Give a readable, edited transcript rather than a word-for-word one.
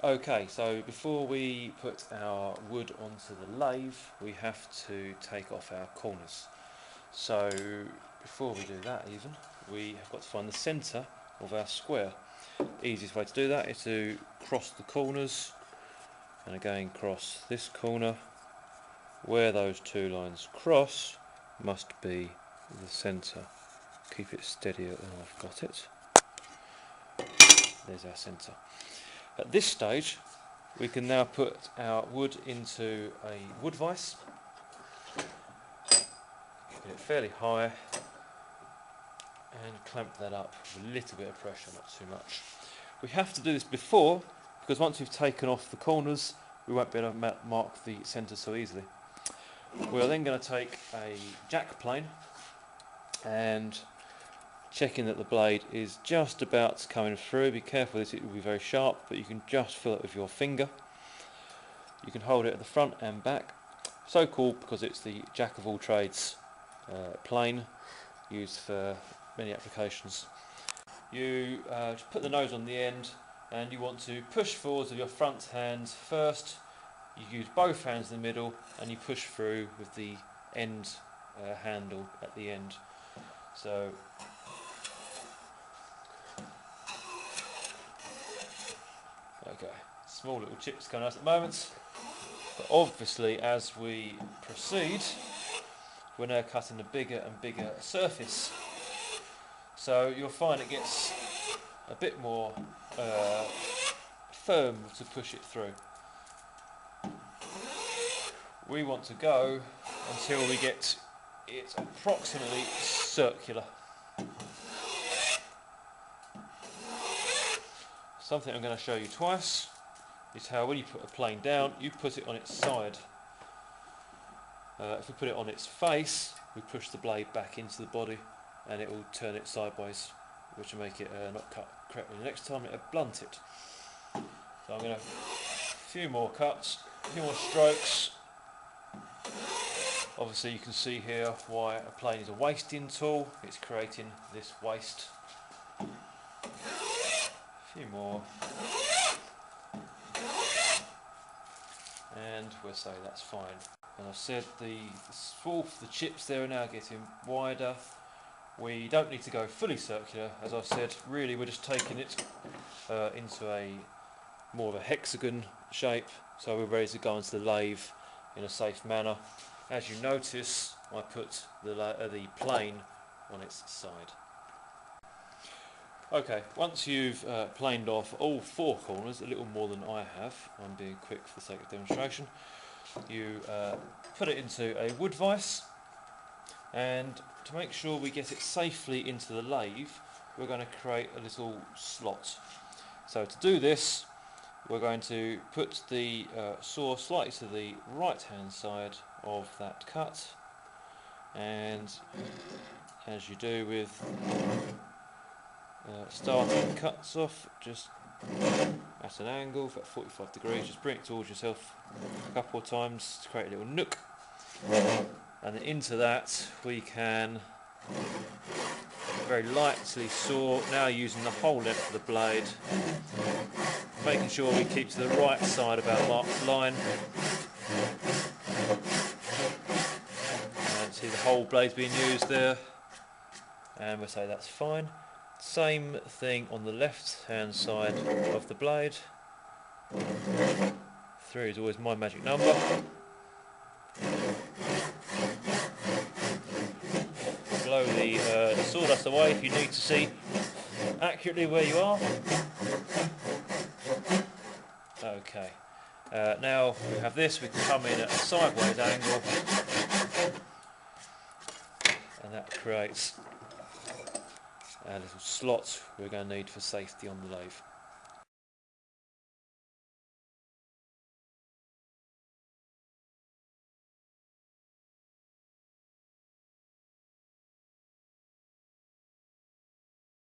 Okay, so before we put our wood onto the lathe, we have to take off our corners. So before we do that even, we have got to find the centre of our square. Easiest way to do that is to cross the corners and again cross this corner. Where those two lines cross must be the centre. Keep it steady. Oh, I've got it. There's our centre. At this stage we can now put our wood into a wood vise. Get it fairly high and clamp that up with a little bit of pressure, not too much. We have to do this before, because once we've taken off the corners we won't be able to mark the centre so easily. We're then going to take a jack plane and checking that the blade is just about coming through. Be careful, it will be very sharp, but you can just feel it with your finger. You can hold it at the front and back. So called because it's the jack of all trades plane, used for many applications. You just put the nose on the end and you want to push forwards with your front hand first. You use both hands in the middle and you push through with the end handle at the end. So okay, small little chips coming out at the moment, but obviously as we proceed we're now cutting a bigger and bigger surface, so you'll find it gets a bit more firm to push it through. We want to go until we get it approximately circular. Something I'm going to show you twice is how when you put a plane down, you put it on its side. If we put it on its face, we push the blade back into the body and it will turn it sideways, which will make it not cut correctly. Next time it'll blunt it. So I'm going to a few more cuts, a few more strokes. Obviously you can see here why a plane is a wasting tool. It's creating this waste. A few more. And we'll say that's fine. And I've said the chips there are now getting wider. We don't need to go fully circular, as I've said. Really we're just taking it into a more of a hexagon shape, so we're ready to go into the lathe in a safe manner. As you notice, I put the plane on its side. Okay, once you've planed off all four corners, a little more than I have, I'm being quick for the sake of demonstration, you put it into a wood vise, and to make sure we get it safely into the lathe, we're going to create a little slot. So to do this, we're going to put the saw slightly to the right hand side of that cut, and as you do with starting cuts off, just at an angle, about 45 degrees, just bring it towards yourself a couple of times to create a little nook, and then into that we can very lightly saw, now using the whole length of the blade, making sure we keep to the right side of our marked line. And see the whole blade's being used there, and we'll say that's fine. Same thing on the left hand side of the blade. 3 is always my magic number. Blow the sawdust away if you need to see accurately where you are. Okay, now we have this, we can come in at a sideways angle, and that creates our little slot we're going to need for safety on the lathe.